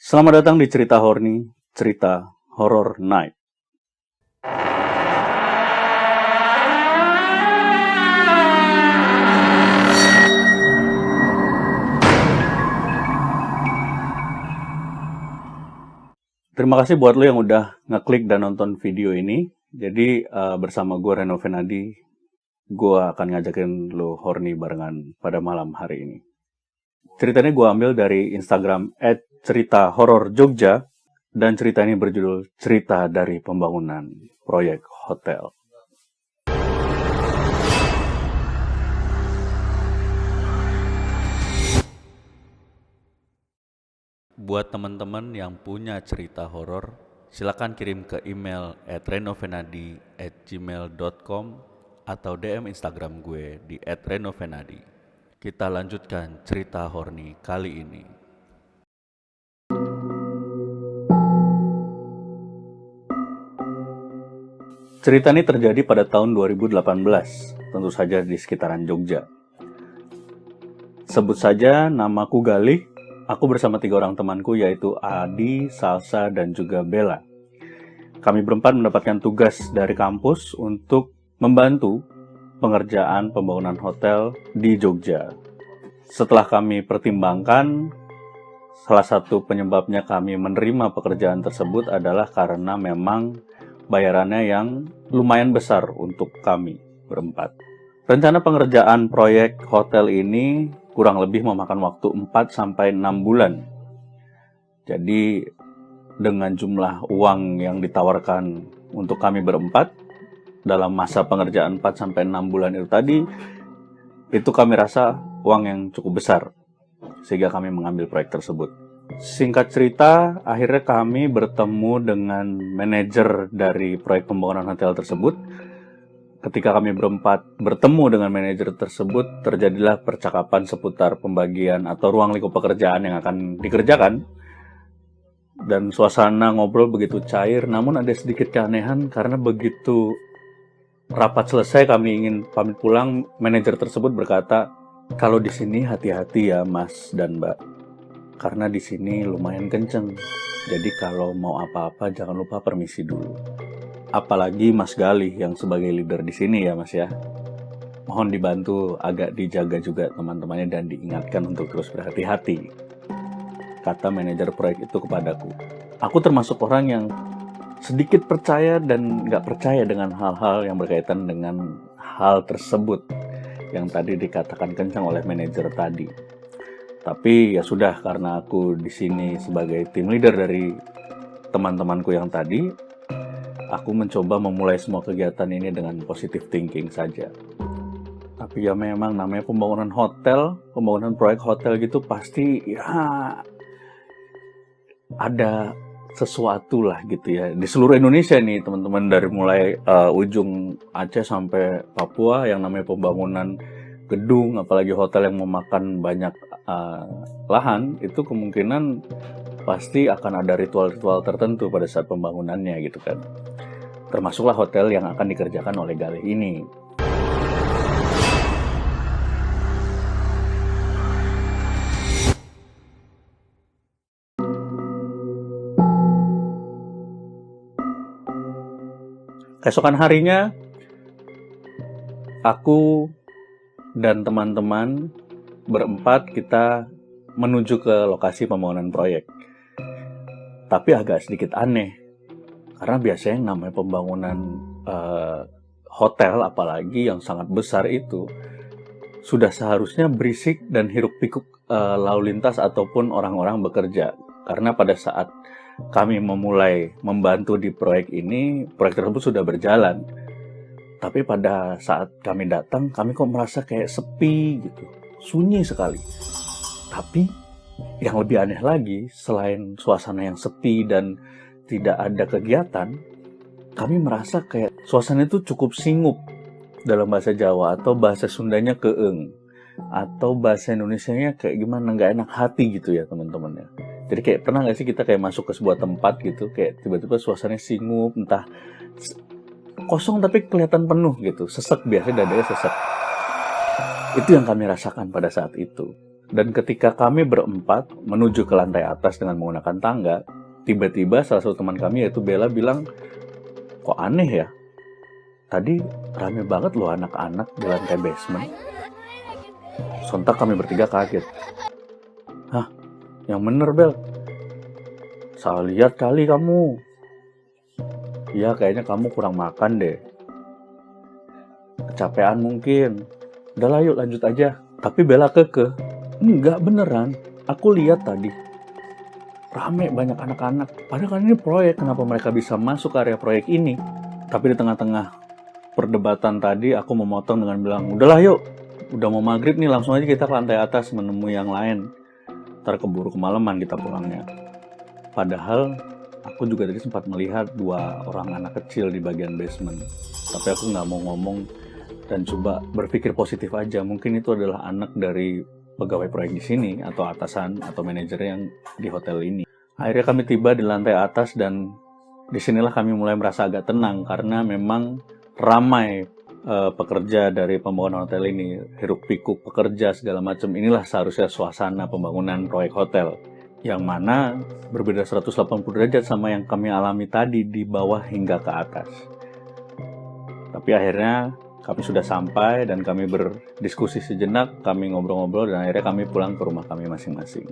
Selamat datang di Cerita Horny, Cerita Horror Night. Terima kasih buat lo yang udah ngeklik dan nonton video ini. Jadi bersama gue Reno Venadi, gue akan ngajakin lo horny barengan pada malam hari ini. Ceritanya gue ambil dari Instagram @ceritahororjogja dan cerita ini berjudul Cerita dari Pembangunan Proyek Hotel. Buat teman-teman yang punya cerita horor, silakan kirim ke email @renovenadi@gmail.com atau DM Instagram gue di @renovenadi. Kita lanjutkan cerita horny kali ini. Cerita ini terjadi pada tahun 2018, tentu saja di sekitaran Jogja. Sebut saja namaku Galih. Aku bersama 3 orang temanku yaitu Adi, Salsa, dan juga Bella. Kami berempat mendapatkan tugas dari kampus untuk membantu pengerjaan pembangunan hotel di Jogja. Setelah kami pertimbangkan, salah satu penyebabnya kami menerima pekerjaan tersebut adalah karena memang bayarannya yang lumayan besar untuk kami berempat. Rencana pengerjaan proyek hotel ini kurang lebih memakan waktu 4-6 bulan. Jadi dengan jumlah uang yang ditawarkan untuk kami berempat dalam masa pengerjaan 4-6 bulan itu tadi, itu kami rasa uang yang cukup besar sehingga kami mengambil proyek tersebut. Singkat cerita, akhirnya kami bertemu dengan manajer dari proyek pembangunan hotel tersebut. Ketika kami berempat bertemu dengan manajer tersebut, terjadilah percakapan seputar pembagian atau ruang lingkup pekerjaan yang akan dikerjakan. Dan suasana ngobrol begitu cair, namun ada sedikit keanehan karena begitu rapat selesai kami ingin pamit pulang, manajer tersebut berkata, "Kalau di sini hati-hati ya Mas dan Mbak, karena di sini lumayan kenceng. Jadi kalau mau apa-apa jangan lupa permisi dulu. Apalagi Mas Galih yang sebagai leader di sini ya Mas ya. Mohon dibantu agak dijaga juga teman-temannya dan diingatkan untuk terus berhati-hati," kata manajer proyek itu kepadaku. Aku termasuk orang yang sedikit percaya dan nggak percaya dengan hal-hal yang berkaitan dengan hal tersebut yang tadi dikatakan kencang oleh manajer tadi. Tapi ya sudah, karena aku di sini sebagai tim leader dari teman-temanku yang tadi, aku mencoba memulai semua kegiatan ini dengan positive thinking saja. Tapi ya memang namanya pembangunan hotel, pembangunan proyek hotel gitu pasti ya ada sesuatu lah gitu ya. Di seluruh Indonesia nih teman-teman, dari mulai ujung Aceh sampai Papua, yang namanya pembangunan gedung, apalagi hotel yang memakan banyak lahan, itu kemungkinan pasti akan ada ritual-ritual tertentu pada saat pembangunannya gitu kan. Termasuklah hotel yang akan dikerjakan oleh Galih ini. Keesokan harinya, aku dan teman-teman berempat kita menuju ke lokasi pembangunan proyek. Tapi agak sedikit aneh, karena biasanya yang namanya pembangunan hotel, apalagi yang sangat besar itu, sudah seharusnya berisik dan hiruk-pikuk lalu lintas ataupun orang-orang bekerja. Karena pada saat kami memulai membantu di proyek ini, proyek tersebut sudah berjalan. Tapi pada saat kami datang, kami kok merasa kayak sepi gitu, sunyi sekali. Tapi yang lebih aneh lagi, selain suasana yang sepi dan tidak ada kegiatan, kami merasa kayak suasana itu cukup singup dalam bahasa Jawa, atau bahasa Sundanya keeng, atau bahasa Indonesianya kayak gimana, nggak enak hati gitu ya teman-teman ya. Jadi kayak pernah nggak sih kita kayak masuk ke sebuah tempat gitu, kayak tiba-tiba suasananya singup, entah kosong tapi kelihatan penuh gitu, sesek, biasanya dadanya sesek. Itu yang kami rasakan pada saat itu. Dan ketika kami berempat menuju ke lantai atas dengan menggunakan tangga, tiba-tiba salah satu teman kami yaitu Bella bilang, kok aneh ya? Tadi rame banget loh anak-anak di lantai basement. Sontak kami bertiga kaget. Hah? Yang bener, Bel? Salah lihat kali kamu. Ya, kayaknya kamu kurang makan deh. Kecapean mungkin. Udah lah, yuk lanjut aja. Tapi Bella kekeh. Enggak, beneran. Aku lihat tadi. Rame banyak anak-anak. Padahal kan ini proyek. Kenapa mereka bisa masuk ke area proyek ini? Tapi di tengah-tengah perdebatan tadi, aku memotong dengan bilang, udahlah yuk. Udah mau maghrib nih, langsung aja kita ke lantai atas menemui yang lain. Ntar keburu kemalaman kita pulangnya. Padahal aku juga tadi sempat melihat 2 orang anak kecil di bagian basement. Tapi aku nggak mau ngomong dan coba berpikir positif aja. Mungkin itu adalah anak dari pegawai proyek di sini atau atasan atau manajer yang di hotel ini. Akhirnya kami tiba di lantai atas dan disinilah kami mulai merasa agak tenang karena memang ramai pekerja dari pembangunan hotel ini, hiruk pikuk pekerja segala macam. Inilah seharusnya suasana pembangunan proyek hotel, yang mana berbeda 180 derajat sama yang kami alami tadi di bawah hingga ke atas. Tapi akhirnya kami sudah sampai dan kami berdiskusi sejenak, kami ngobrol-ngobrol dan akhirnya kami pulang ke rumah kami masing-masing.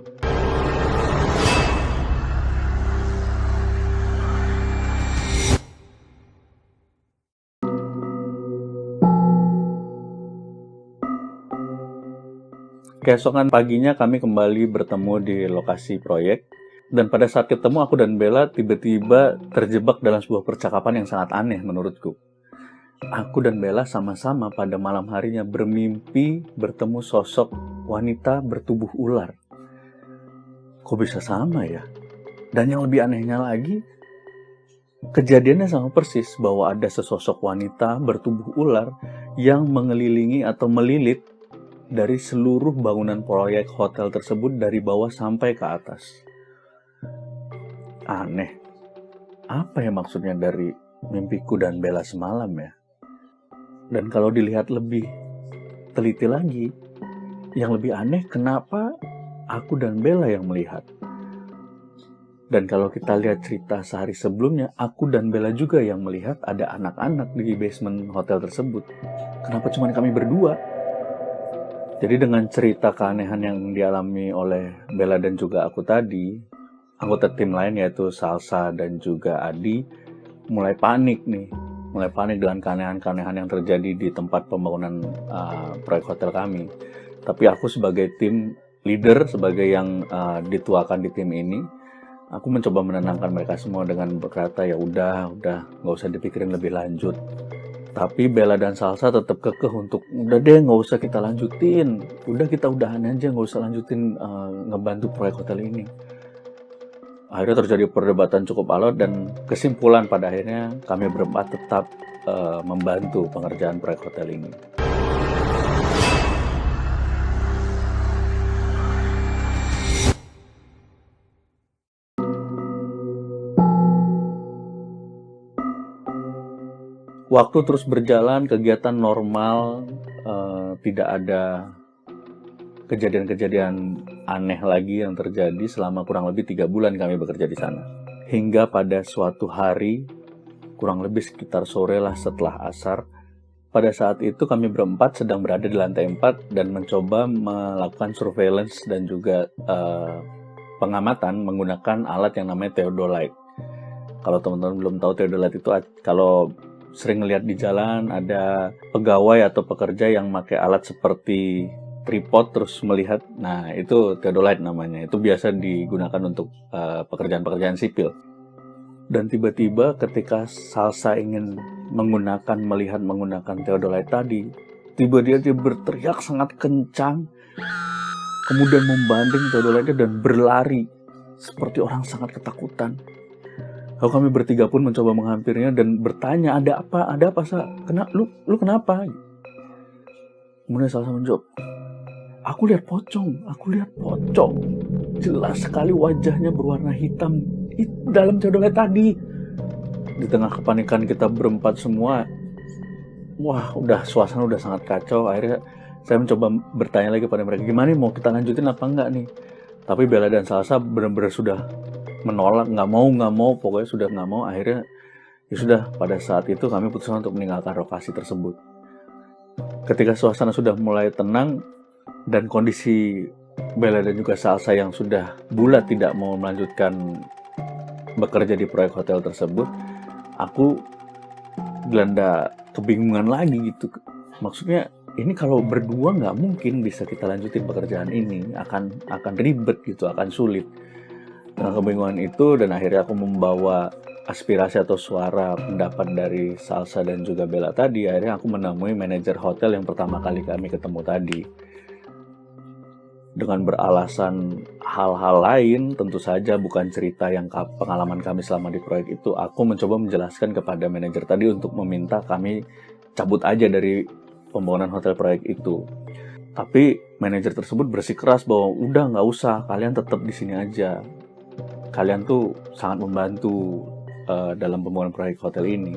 Keesokan paginya kami kembali bertemu di lokasi proyek. Dan pada saat ketemu, aku dan Bella tiba-tiba terjebak dalam sebuah percakapan yang sangat aneh menurutku. Aku dan Bella sama-sama pada malam harinya bermimpi bertemu sosok wanita bertubuh ular. Kok bisa sama ya? Dan yang lebih anehnya lagi, kejadiannya sama persis bahwa ada sesosok wanita bertubuh ular yang mengelilingi atau melilit dari seluruh bangunan proyek hotel tersebut dari bawah sampai ke atas. Aneh. Apa ya maksudnya dari mimpiku dan Bella semalam ya? Dan kalau dilihat lebih teliti lagi, yang lebih aneh kenapa aku dan Bella yang melihat. Dan kalau kita lihat cerita sehari sebelumnya, aku dan Bella juga yang melihat ada anak-anak di basement hotel tersebut. Kenapa cuma kami berdua? Jadi dengan cerita keanehan yang dialami oleh Bella dan juga aku tadi, anggota tim lain yaitu Salsa dan juga Adi mulai panik dengan keanehan-keanehan yang terjadi di tempat pembangunan proyek hotel kami. Tapi aku sebagai tim leader, sebagai yang dituakan di tim ini, aku mencoba menenangkan mereka semua dengan berkata, ya udah nggak usah dipikirin lebih lanjut. Tapi Bella dan Salsa tetap kekeh untuk udah deh nggak usah kita lanjutin, udah kita udahan aja, nggak usah lanjutin ngebantu proyek hotel ini. Akhirnya terjadi perdebatan cukup alot dan kesimpulan pada akhirnya kami berempat tetap membantu pengerjaan proyek hotel ini. Waktu terus berjalan, kegiatan normal, tidak ada kejadian-kejadian aneh lagi yang terjadi selama kurang lebih 3 bulan kami bekerja di sana. Hingga pada suatu hari, kurang lebih sekitar sore lah setelah asar, pada saat itu kami berempat sedang berada di lantai 4 dan mencoba melakukan surveillance dan juga pengamatan menggunakan alat yang namanya theodolite. Kalau teman-teman belum tahu theodolite itu, kalau sering lihat di jalan ada pegawai atau pekerja yang pakai alat seperti tripod terus melihat, nah itu theodolite namanya. Itu biasa digunakan untuk pekerjaan-pekerjaan sipil. Dan tiba-tiba ketika Salsa ingin melihat menggunakan theodolite tadi, tiba-tiba dia berteriak sangat kencang, kemudian membanding theodolite dan berlari seperti orang sangat ketakutan. Lalu kami bertiga pun mencoba menghampirinya dan bertanya, ada apa Sa? Lu kenapa? Kemudian Salsa menjawab, aku lihat pocong. Jelas sekali wajahnya berwarna hitam dalam theodolite tadi. Di tengah kepanikan kita berempat semua, wah suasana udah sangat kacau. Akhirnya Saya mencoba bertanya lagi kepada mereka, gimana nih, mau kita lanjutin apa enggak nih? Tapi Bella dan Salsa benar-benar sudah menolak, nggak mau, pokoknya sudah nggak mau. Akhirnya ya sudah, pada saat itu kami putuskan untuk meninggalkan lokasi tersebut. Ketika suasana sudah mulai tenang dan kondisi Bella dan juga Salsa yang sudah bulat tidak mau melanjutkan bekerja di proyek hotel tersebut, aku gelanda kebingungan lagi gitu. Maksudnya ini kalau berdua nggak mungkin bisa kita lanjutin pekerjaan ini, akan ribet gitu, akan sulit. Dengan kebingungan itu, dan akhirnya aku membawa aspirasi atau suara pendapat dari Salsa dan juga Bella tadi. Akhirnya aku menemui manajer hotel yang pertama kali kami ketemu tadi. Dengan beralasan hal-hal lain, tentu saja bukan cerita yang pengalaman kami selama di proyek itu, aku mencoba menjelaskan kepada manajer tadi untuk meminta kami cabut aja dari pembangunan hotel proyek itu. Tapi manajer tersebut bersikeras bahwa udah nggak usah, kalian tetap di sini aja. Kalian tuh sangat membantu dalam pembangunan proyek hotel ini.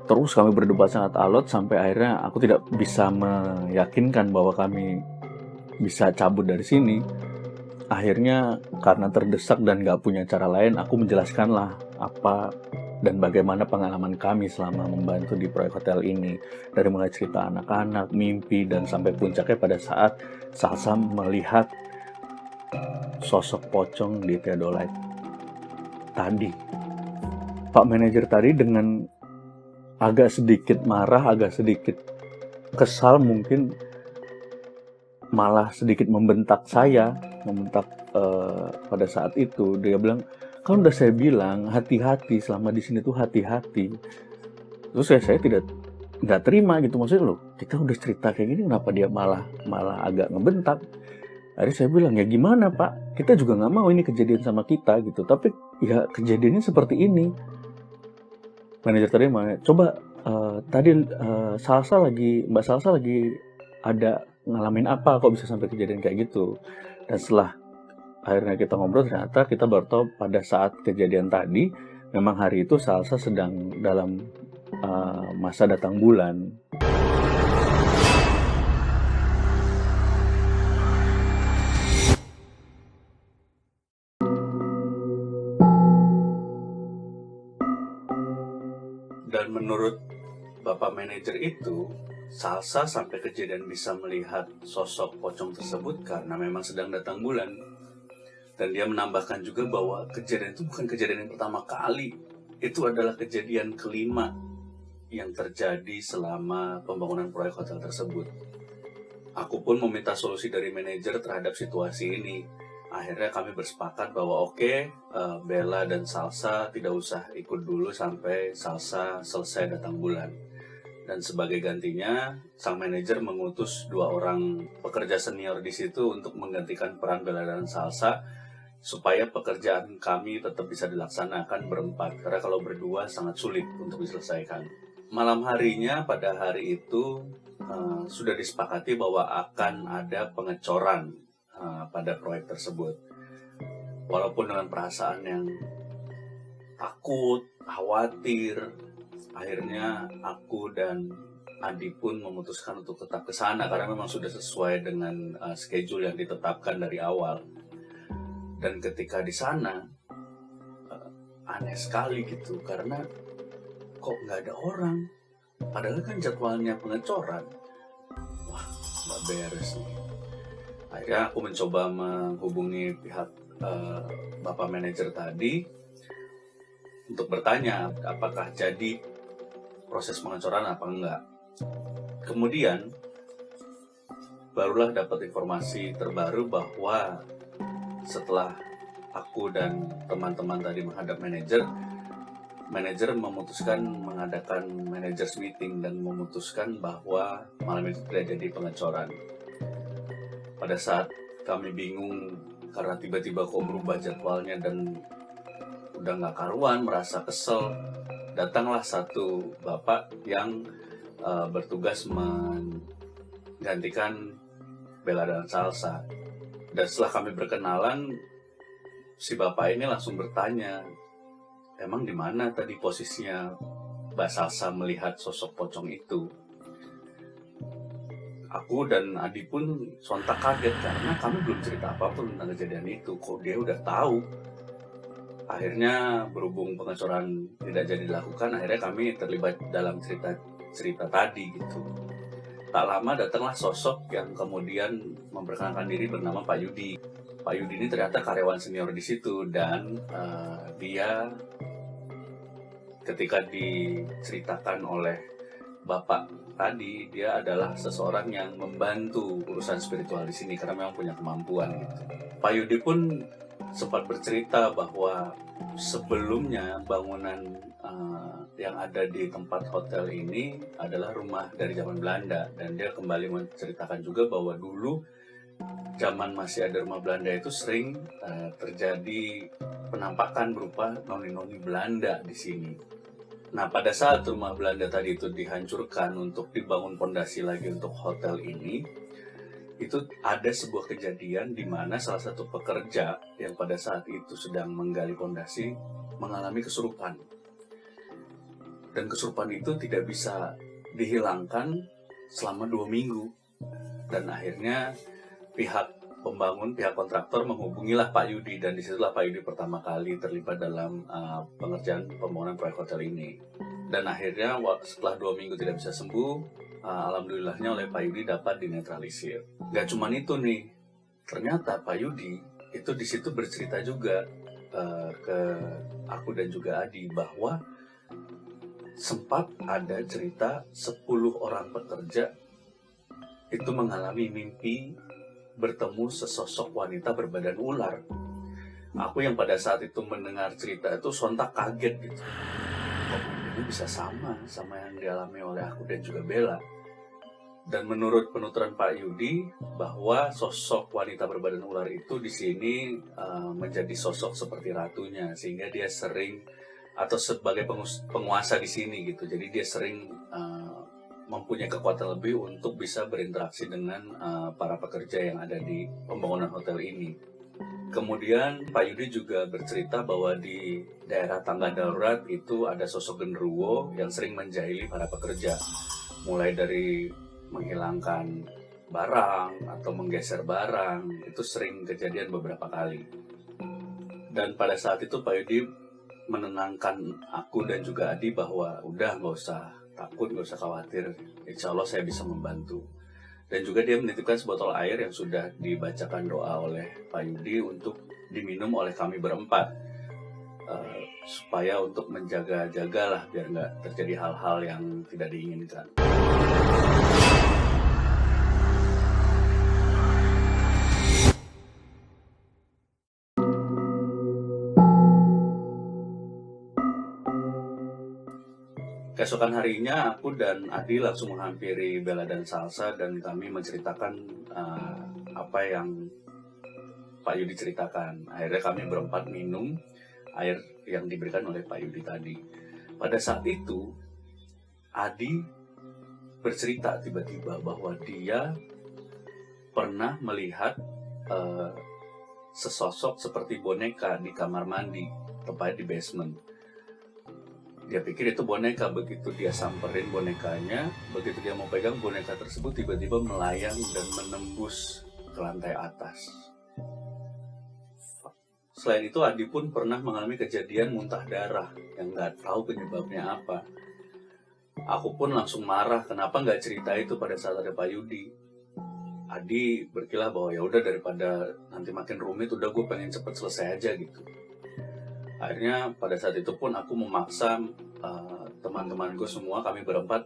Terus kami berdebat sangat alot sampai akhirnya aku tidak bisa meyakinkan bahwa kami bisa cabut dari sini. Akhirnya karena terdesak dan gak punya cara lain, aku menjelaskanlah apa dan bagaimana pengalaman kami selama membantu di proyek hotel ini. Dari mulai cerita anak-anak, mimpi, dan sampai puncaknya pada saat Salsa melihat sosok pocong di Theodolite tadi. Pak manajer tadi dengan agak sedikit marah, agak sedikit kesal mungkin, malah sedikit membentak saya, pada saat itu. Dia bilang, kan udah saya bilang hati-hati, selama di sini tuh hati-hati. Terus saya tidak nggak terima gitu, maksudnya loh, kita udah cerita kayak gini kenapa dia malah agak ngebentak. Akhirnya saya bilang, ya gimana Pak, kita juga nggak mau ini kejadian sama kita gitu, tapi ya kejadiannya seperti ini. Manajer tadi coba tadi Mbak Salsa lagi ada ngalamin apa kok bisa sampai kejadian kayak gitu. Dan setelah akhirnya kita ngobrol, ternyata kita baru tahu pada saat kejadian tadi memang hari itu Salsa sedang dalam masa datang bulan. Dan menurut Bapak manajer itu, Salsa sampai kejadian bisa melihat sosok pocong tersebut karena memang sedang datang bulan. Dan dia menambahkan juga bahwa kejadian itu bukan kejadian yang pertama kali. Itu adalah kejadian kelima yang terjadi selama pembangunan proyek hotel tersebut. Aku pun meminta solusi dari manajer terhadap situasi ini. Akhirnya kami bersepakat bahwa Bella dan Salsa tidak usah ikut dulu sampai Salsa selesai datang bulan. Dan sebagai gantinya, sang manajer mengutus 2 orang pekerja senior di situ untuk menggantikan peran Bella dan Salsa supaya pekerjaan kami tetap bisa dilaksanakan berempat, karena kalau berdua sangat sulit untuk diselesaikan. Malam harinya pada hari itu sudah disepakati bahwa akan ada pengecoran pada proyek tersebut. Walaupun dengan perasaan yang takut, khawatir, akhirnya aku dan Adi pun memutuskan untuk tetap ke sana karena memang sudah sesuai dengan schedule yang ditetapkan dari awal. Dan ketika di sana aneh sekali gitu, karena kok nggak ada orang, padahal kan jadwalnya pengecoran. Wah, nggak beres nih. Akhirnya aku mencoba menghubungi pihak Bapak manajer tadi untuk bertanya apakah jadi proses pengecoran apa enggak. Kemudian barulah dapat informasi terbaru bahwa setelah aku dan teman-teman tadi menghadap manajer memutuskan mengadakan managers meeting dan memutuskan bahwa malam itu tidak jadi pengecoran. Pada saat kami bingung karena tiba-tiba kok berubah jadwalnya dan udah nggak karuan, merasa kesel, datanglah satu bapak yang bertugas menggantikan Bella dan Salsa. Dan setelah kami berkenalan, si bapak ini langsung bertanya, emang di mana tadi posisinya Mbak Salsa melihat sosok pocong itu? Aku dan Adi pun sontak kaget karena kami belum cerita apapun tentang kejadian itu. Kok dia udah tahu? Akhirnya berhubung pengecoran tidak jadi dilakukan, akhirnya kami terlibat dalam cerita tadi gitu. Tak lama datanglah sosok yang kemudian memperkenalkan diri bernama Pak Yudi. Pak Yudi ini ternyata karyawan senior di situ dan dia ketika diceritakan oleh Bapak tadi, dia adalah seseorang yang membantu urusan spiritual di sini karena memang punya kemampuan gitu. Pak Yudi pun sempat bercerita bahwa sebelumnya bangunan yang ada di tempat hotel ini adalah rumah dari zaman Belanda, dan dia kembali menceritakan juga bahwa dulu zaman masih ada rumah Belanda itu sering terjadi penampakan berupa noni-noni Belanda di sini. Nah, pada saat rumah Belanda tadi itu dihancurkan untuk dibangun pondasi lagi untuk hotel ini, itu ada sebuah kejadian di mana salah satu pekerja yang pada saat itu sedang menggali pondasi mengalami kesurupan. Dan kesurupan itu tidak bisa dihilangkan selama 2 minggu. Dan akhirnya pihak pembangun, pihak kontraktor menghubungilah Pak Yudi, dan disitulah Pak Yudi pertama kali terlibat dalam pengerjaan pembangunan proyek hotel ini. Dan akhirnya setelah 2 minggu tidak bisa sembuh, alhamdulillahnya oleh Pak Yudi dapat dinetralisir. Gak cuman itu nih, ternyata Pak Yudi itu di situ bercerita juga ke aku dan juga Adi bahwa sempat ada cerita 10 orang pekerja itu mengalami mimpi bertemu sesosok wanita berbadan ular. Aku yang pada saat itu mendengar cerita itu sontak kaget gitu. Kok ini bisa sama yang dialami oleh aku dan juga Bella. Dan menurut penuturan Pak Yudi bahwa sosok wanita berbadan ular itu di sini menjadi sosok seperti ratunya, sehingga dia sering atau sebagai penguasa di sini gitu. Jadi dia sering mempunyai kekuatan lebih untuk bisa berinteraksi dengan para pekerja yang ada di pembangunan hotel ini. Kemudian Pak Yudi juga bercerita bahwa di daerah tangga darurat itu ada sosok genderuwo yang sering menjahili para pekerja, mulai dari menghilangkan barang atau menggeser barang. Itu sering kejadian beberapa kali. Dan pada saat itu Pak Yudi menenangkan aku dan juga Adi bahwa udah nggak usah takut, gak usah khawatir, insya Allah saya bisa membantu. Dan juga dia menitipkan sebotol air yang sudah dibacakan doa oleh Pak Yudi untuk diminum oleh kami berempat, supaya untuk menjaga-jagalah biar nggak terjadi hal-hal yang tidak diinginkan. Keesokan harinya, aku dan Adi langsung menghampiri Bella dan Salsa dan kami menceritakan apa yang Pak Yudi ceritakan. Akhirnya kami berempat minum air yang diberikan oleh Pak Yudi tadi. Pada saat itu, Adi bercerita tiba-tiba bahwa dia pernah melihat sesosok seperti boneka di kamar mandi, tepatnya di basement. Dia pikir itu boneka, begitu dia samperin bonekanya, begitu dia mau pegang boneka tersebut tiba-tiba melayang dan menembus ke lantai atas. Selain itu, Adi pun pernah mengalami kejadian muntah darah yang nggak tahu penyebabnya apa. Aku pun langsung marah, kenapa nggak cerita itu pada saat ada Pak Yudi. Adi berkilah bahwa ya udah, daripada nanti makin rumit, udah gue pengen cepet selesai aja gitu. Akhirnya pada saat itu pun aku memaksa teman-temanku semua, kami berempat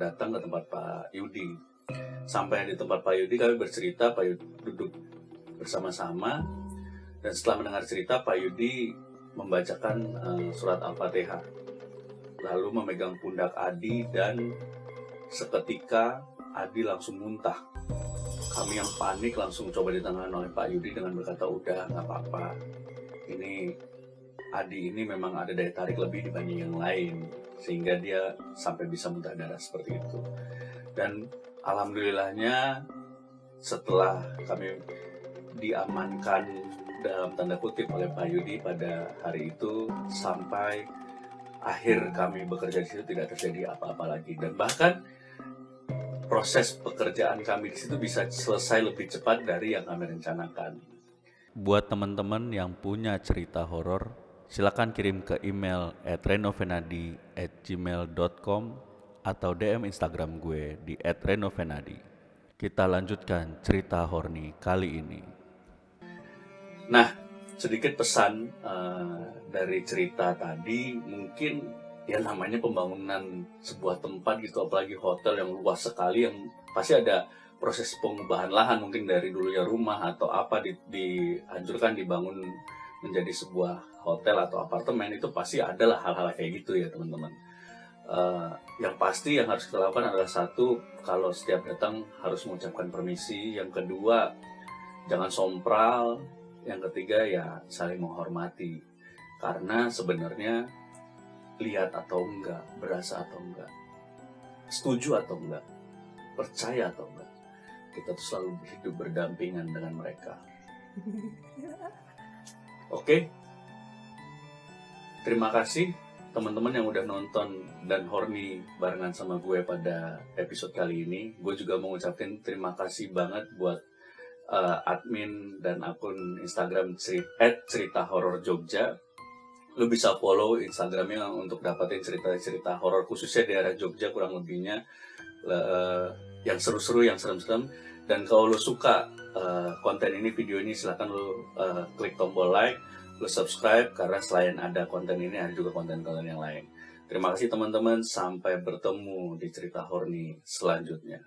datang ke tempat Pak Yudi. Sampai di tempat Pak Yudi kami bercerita, Pak Yudi duduk bersama-sama, dan setelah mendengar cerita Pak Yudi membacakan surat Al-Fatihah, lalu memegang pundak Adi dan seketika Adi langsung muntah. Kami yang panik langsung coba ditangani oleh Pak Yudi dengan berkata, udah nggak apa-apa, ini Adi ini memang ada daya tarik lebih dibanding yang lain, sehingga dia sampai bisa muntah darah seperti itu. Dan alhamdulillahnya setelah kami diamankan dalam tanda kutip oleh Pak Yudi pada hari itu, sampai akhir kami bekerja di situ tidak terjadi apa-apa lagi. Dan bahkan proses pekerjaan kami di situ bisa selesai lebih cepat dari yang kami rencanakan. Buat teman-teman yang punya cerita horor, silakan kirim ke email @renovenadi@gmail.com atau DM Instagram gue di @renovenadi. Kita lanjutkan cerita horny kali ini. Nah, sedikit pesan dari cerita tadi, mungkin ya namanya pembangunan sebuah tempat gitu, apalagi hotel yang luas sekali, yang pasti ada proses pengubahan lahan, mungkin dari dulunya rumah atau apa dihancurkan dibangun menjadi sebuah hotel atau apartemen, itu pasti adalah hal-hal kayak gitu ya teman-teman. Yang pasti yang harus kita lakukan adalah satu, kalau setiap datang harus mengucapkan permisi. Yang kedua, jangan sompral. Yang ketiga ya saling menghormati. Karena sebenarnya lihat atau enggak, berasa atau enggak, setuju atau enggak, percaya atau enggak, kita tuh selalu hidup berdampingan dengan mereka. Oke? Terima kasih teman-teman yang udah nonton dan horny barengan sama gue pada episode kali ini. Gue juga mau ngucapin terima kasih banget buat admin dan akun Instagram @cerita horor Jogja. Lu bisa follow Instagramnya untuk dapetin cerita-cerita horor khususnya daerah Jogja kurang lebihnya, yang seru-seru, yang serem-serem. Dan kalau lu suka konten ini, video ini, silahkan lu klik tombol like, lu subscribe, karena selain ada konten ini ada juga konten-konten yang lain. Terima kasih teman-teman, sampai bertemu di cerita horny selanjutnya.